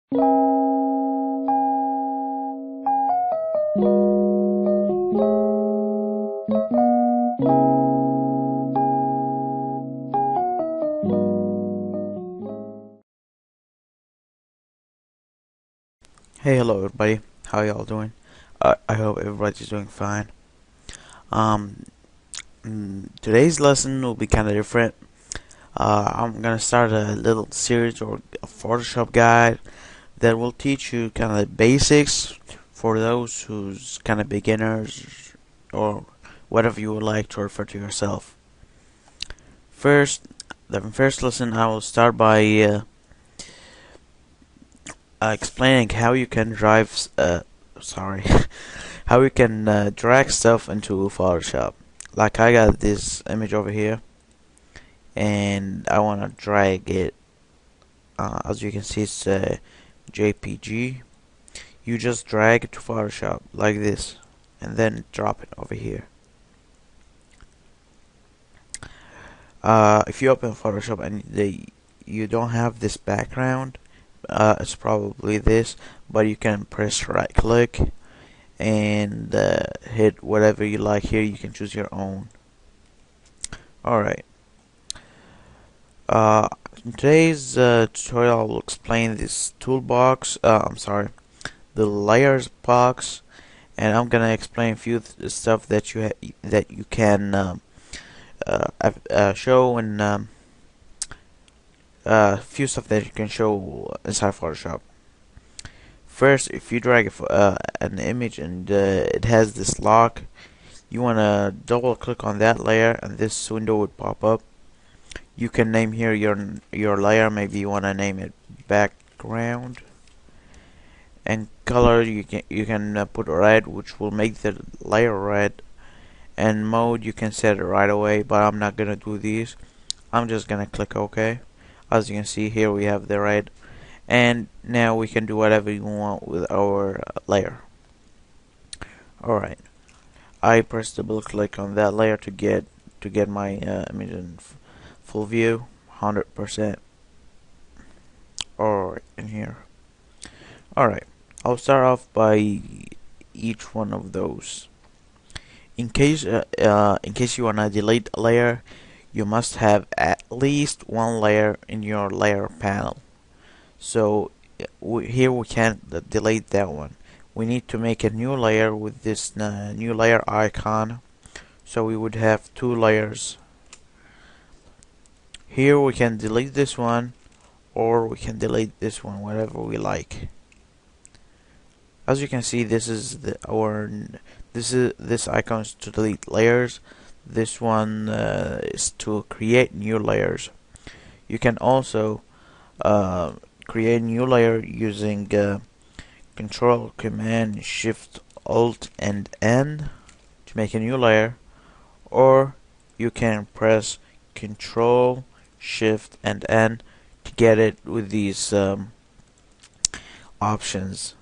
Hey, hello everybody. How y'all doing? I hope everybody's doing fine. Um, Today's lesson will be kind of different. I'm gonna start a little series or a Photoshop guide that will teach you kind of the basics for those who's kind of beginners or whatever you would like to refer to yourself. First, the first lesson I will start by explaining how you can sorry, how you can drag stuff into Photoshop. Like I got this image over here, and I want to drag it. As you can see, it's a JPG. You just drag it to Photoshop like this, and then drop it over here. If you open Photoshop and you don't have this background, it's probably this, but you can press right click and hit whatever you like here. You can choose your own. Alright. In today's tutorial, I will explain this toolbox. The layers box, and I'm gonna explain a few stuff that you can show and few stuff that you can show inside Photoshop. First, if you drag an image and it has this lock, you wanna double click on that layer, and this window would pop up. You can name here your layer. Maybe you wanna name it background. And color, you can put red, which will make the layer red. And mode, you can set it right away, but I'm not gonna do these. I'm just gonna click OK. As you can see here, we have the red, and now we can do whatever you want with our layer. Alright, I press double click on that layer to get my image in full view, 100%. Alright, in here. Alright, I'll start off by each one of those. In case you wanna delete a layer, you must have at least one layer in your layer panel. So here we can't delete that one. We need to make a new layer with this new layer icon. So we would have two layers. Here we can delete this one, or we can delete this one, whatever we like. As you can see, this is this icon is to delete layers. This one is to create new layers. You can also create a new layer using Control, Command, Shift, Alt, and N to make a new layer, or you can press Control, Shift, and N to get it with these options.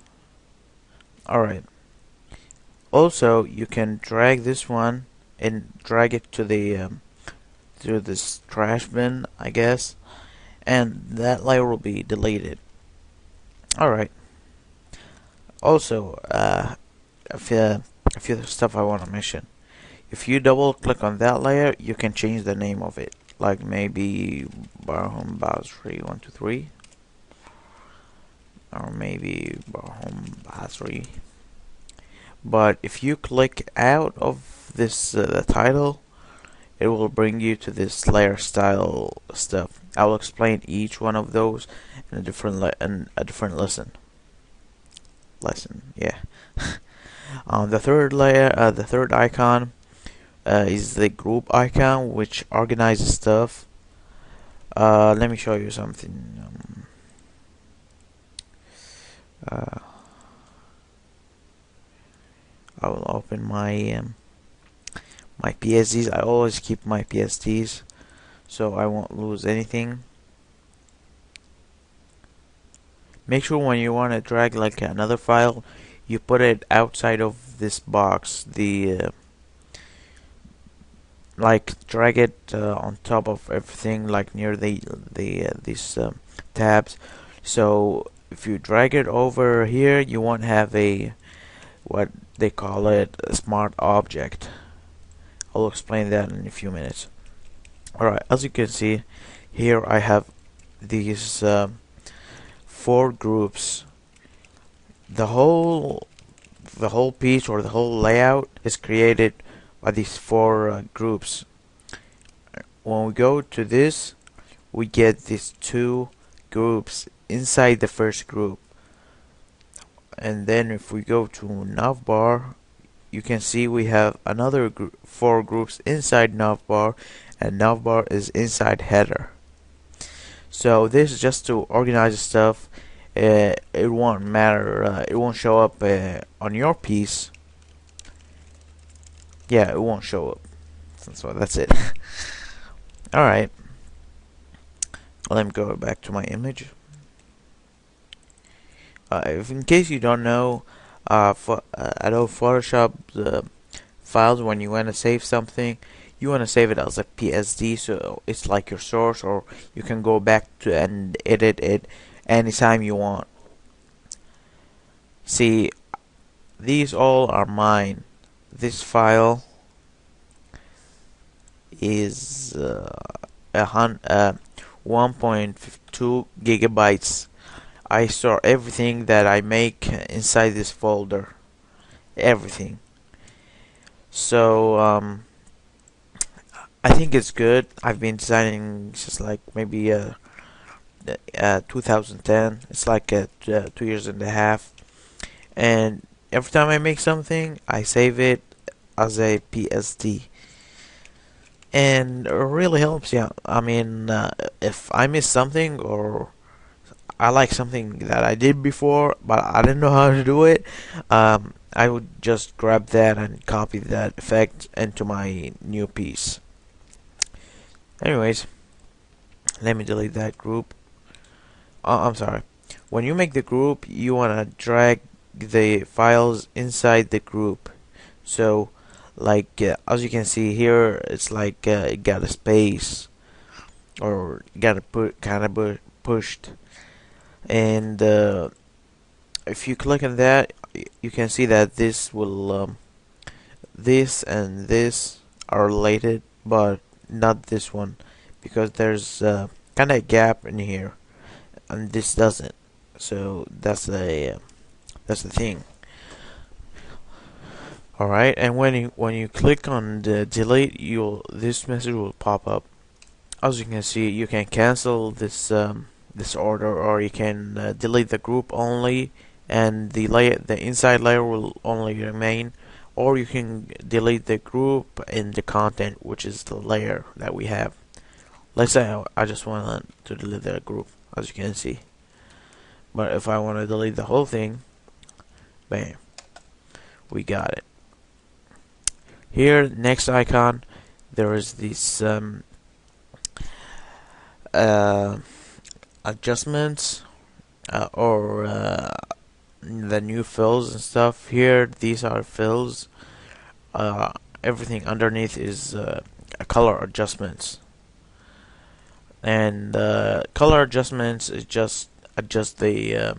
Alright. Also, you can drag this one and drag it to the through this trash bin, I guess, and that layer will be deleted. Alright. Also, a few stuff I want to mention. If you double click on that layer, you can change the name of it, like maybe Barhom Basri 123, or maybe Barhom Basri. But if you click out of this the title, it will bring you to this layer style stuff. I will explain each one of those in a different lesson. Yeah. The third layer, the third icon, is the group icon, which organizes stuff. Let me show you something. I will open my my PSDs. I always keep my PSDs, so I won't lose anything. Make sure when you want to drag like another file, you put it outside of this box. Like drag it on top of everything, like near these tabs. So if you drag it over here, you won't have a what they call it a smart object. I'll explain that in a few minutes. Alright, as you can see here, I have these four groups. The whole piece or the whole layout is created by these four groups. When we go to this, we get these two groups inside the first group, and then if we go to navbar, you can see we have another four groups inside navbar, and navbar is inside header. So this is just to organize stuff. It won't matter. It won't show up on your piece. Yeah, it won't show up. So that's it. Alright. Let me go back to my image. If in case you don't know, for Adobe Photoshop, the files, when you want to save something, you want to save it as a PSD, so it's like your source, or you can go back to and edit it anytime you want. See, these all are mine. This file is 1.2 gigabytes. I store everything that I make inside this folder. Everything. So I think it's good. I've been designing just like maybe 2010. It's like 2 years and a half. And every time I make something, I save it as a PSD. And it really helps. Yeah, I mean, if I miss something, or I like something that I did before but I didn't know how to do it, I would just grab that and copy that effect into my new piece. Anyways, let me delete that group. I'm sorry. When you make the group, you want to drag the files inside the group. So like as you can see here, it's like it got a space, or got a kind of pushed. And if you click on that, you can see that this will this and this are related, but not this one, because there's kind of a gap in here, and this doesn't. So that's the thing. Alright, and when you click on the delete, this message will pop up. As you can see, you can cancel this this order, or you can delete the group only, and the inside layer will only remain, or you can delete the group in the content, which is the layer that we have. Let's say I just want to delete the group, as you can see. But if I want to delete the whole thing, bam, we got it. Here, next icon, there is this adjustments, or the new fills and stuff. Here, these are fills. Everything underneath is color adjustments, and color adjustments is just adjust the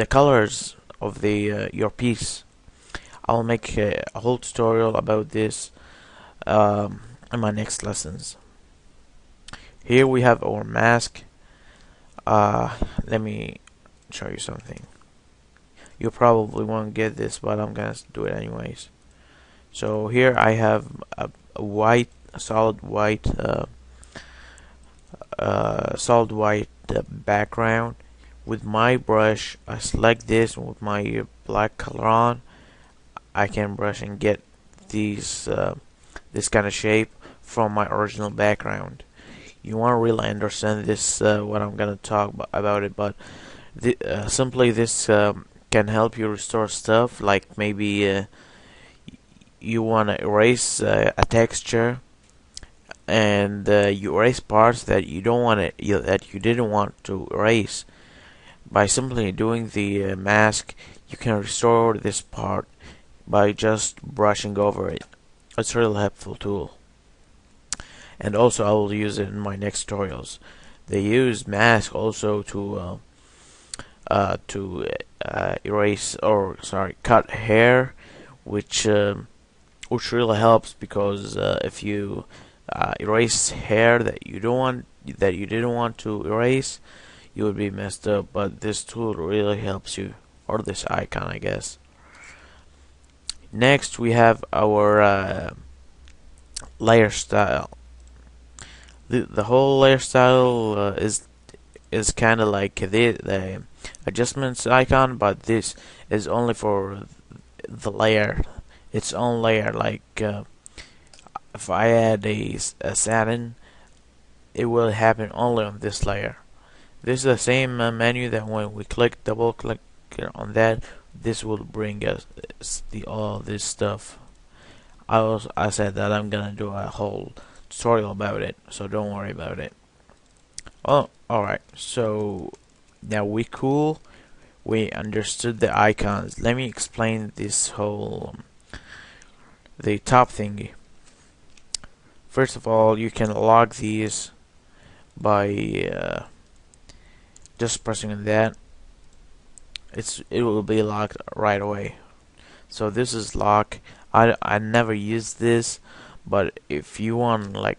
colors of the your piece. I'll make a whole tutorial about this in my next lessons. Here we have our mask. Let me show you something. You probably won't get this, but I'm gonna do it anyways. So here I have a solid white background. With my brush, I select this, and with my black color on, I can brush and get these this kind of shape from my original background. You won't really understand this when I'm gonna talk about it, but simply this can help you restore stuff, like maybe you want to erase a texture, and you erase parts that you don't want that you didn't want to erase. By simply doing the mask, you can restore this part by just brushing over it. It's a really helpful tool, and also I will use it in my next tutorials. They use mask also to erase, or sorry, cut hair, which which really helps, because if you erase hair that you didn't want to erase, you would be messed up. But this tool really helps you, or this icon, I guess. Next, we have our layer style. The whole layer style is kind of like the adjustments icon, but this is only for the layer, its own layer. Like if I add a satin, it will happen only on this layer. This is the same menu that when we double click on that, this will bring us all this stuff. I said that I'm gonna do a whole tutorial about it, so don't worry about it. Oh, alright, so now we cool. We understood the icons. Let me explain this whole the top thingy. First of all, you can lock these by just pressing on that. It will be locked right away. So this is lock. I never use this, but if you want like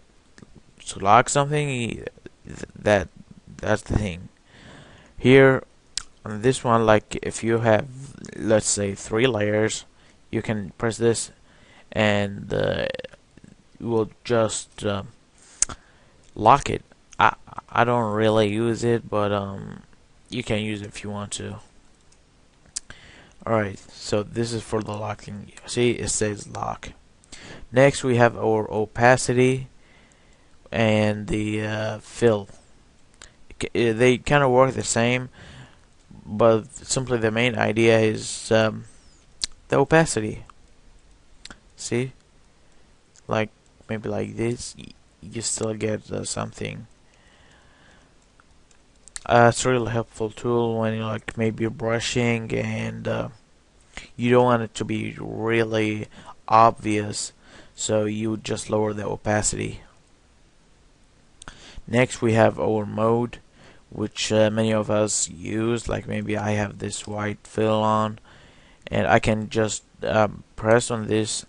to lock something, that's the thing. Here on this one, like if you have, let's say, 3 layers, you can press this and it will just lock it. I don't really use it, but you can use it if you want to. Alright, so this is for the locking. See, it says lock. Next, we have our opacity and the fill. They kind of work the same, but simply the main idea is the opacity. See, like maybe like this, you still get something. It's a really helpful tool when you like maybe brushing and you don't want it to be really obvious, so you just lower the opacity. Next, we have our mode, which many of us use. Like maybe I have this white fill on, and I can just press on this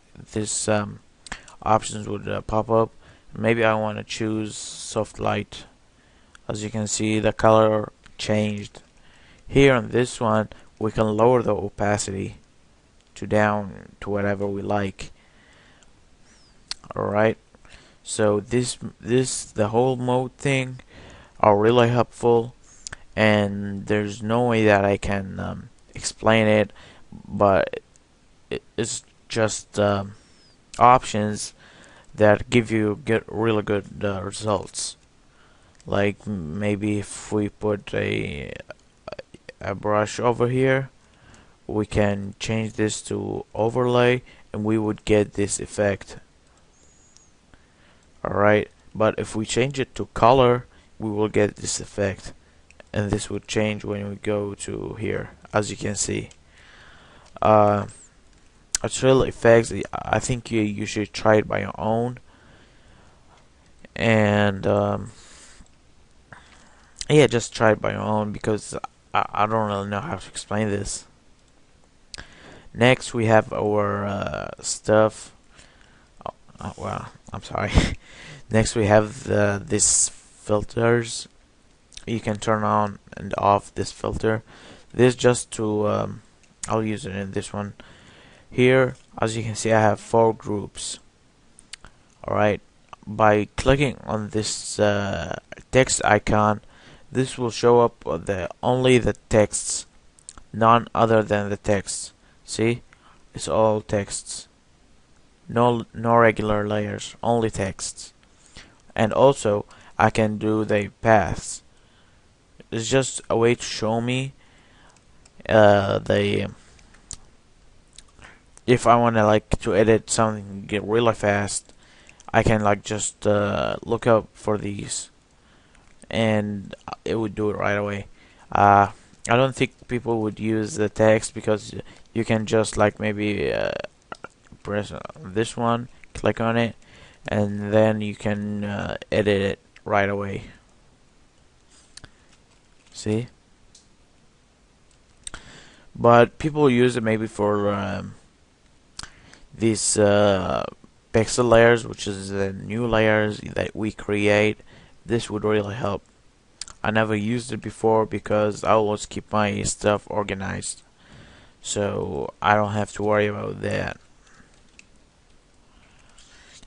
options would pop up. Maybe I want to choose soft light. As you can see, the color changed. Here on this one, we can lower the opacity to down to whatever we like. Alright, so the whole mode thing are really helpful, and there's no way that I can explain it, but it's just options that give you really good results. Like maybe if we put a brush over here, we can change this to overlay and we would get this effect. Alright, but if we change it to color, we will get this effect, and this would change when we go to here, as you can see. It's really effects. I think you should try it by your own, and yeah, just try it by your own, because I don't really know how to explain this. Next, we have our stuff. Well, I'm sorry. Next, we have this filters. You can turn on and off this filter. This just to I'll use it in this one. Here, as you can see, I have 4 groups. Alright, by clicking on this text icon, this will show up only the texts, none other than the text. See, it's all texts. No regular layers, only texts. And also, I can do the paths. It's just a way to show me if I want to like to edit something, get really fast, I can like just look up for these, and it would do it right away. I don't think people would use the text, because you can just like maybe press this one, click on it, and then you can edit it right away. See, but people use it maybe for these pixel layers, which is the new layers that we create. This would really help. I never used it before because I always keep my stuff organized, so I don't have to worry about that.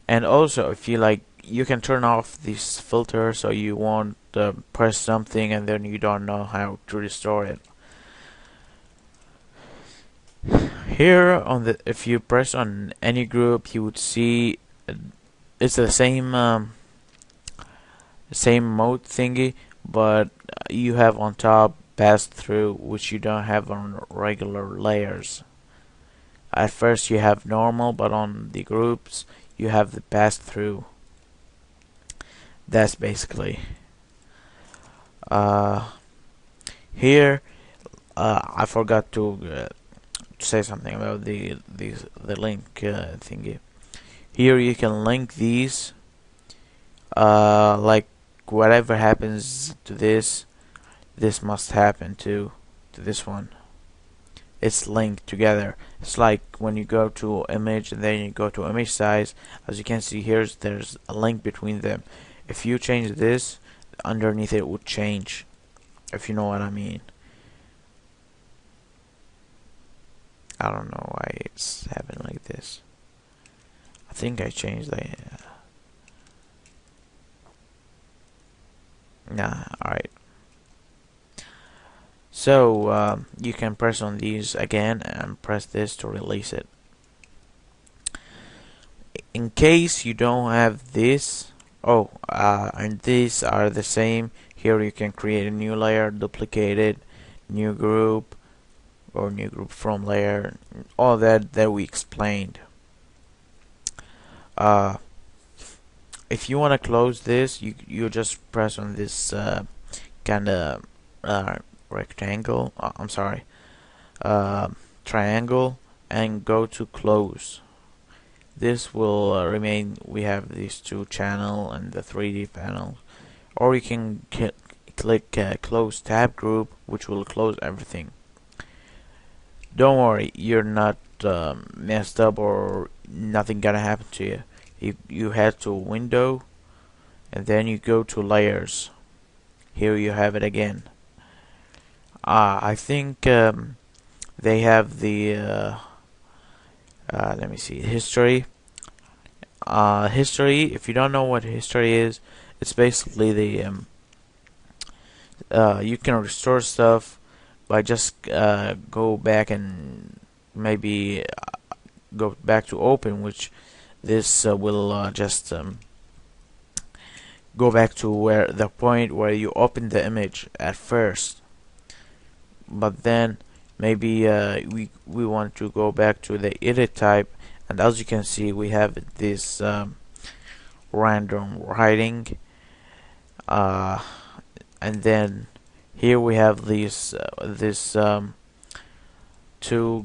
And also, if you like, you can turn off this filter so you won't press something and then you don't know how to restore it. Here on the, if you press on any group, you would see it's the same mode thingy, but you have on top pass through, which you don't have on regular layers. At first you have normal, but on the groups you have the pass through. That's basically here. I forgot to say something about the link thingy. Here you can link these, like whatever happens to this must happen to this one. It's linked together. It's like when you go to image and then you go to image size. As you can see here, there's a link between them. If you change this, underneath it would change, if you know what I mean. I don't know why it's happening like this. I think I changed the nah, alright. So you can press on these again and press this to release it. In case you don't have this, and these are the same. Here you can create a new layer, duplicate it, new group, or new group from layer, all that we explained. If you want to close this, you just press on this kind of rectangle. I'm sorry, triangle, and go to close. This will remain. We have these two channel and the 3D panel, or you can click close tab group, which will close everything. Don't worry, you're not messed up or nothing gonna happen to you. You head to window and then you go to layers. Here you have it again. I think they have the let me see, history. History, if you don't know what history is, it's basically the you can restore stuff by just go back and maybe go back to open, which this will just go back to where the point where you open the image at first. But then maybe we want to go back to the edit type, and as you can see we have this random writing, and then here we have these two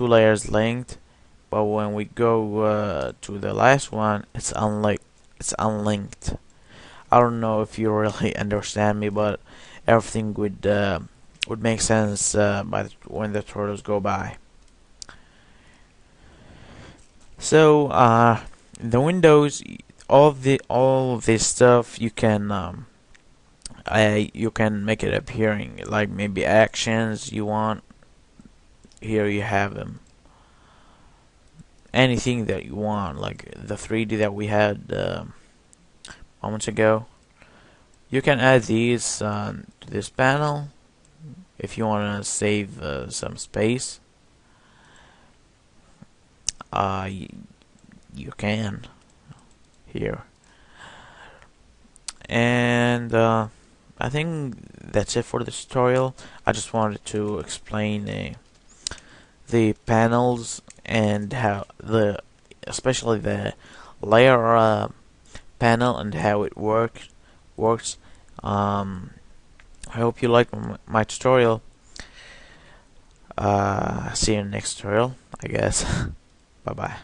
layers linked, but when we go to the last one, it's unlinked. I don't know if you really understand me, but everything would make sense when the tutorials go by. So the windows, all of this stuff you can make it appearing, like maybe actions you want. Here you have them. Anything that you want, like the 3D that we had moments ago. You can add these to this panel if you want to save some space. You can here, and I think that's it for this tutorial. I just wanted to explain the panels and how especially the layer panel and how it works. I hope you liked my tutorial. See you in the next tutorial, I guess. Bye bye.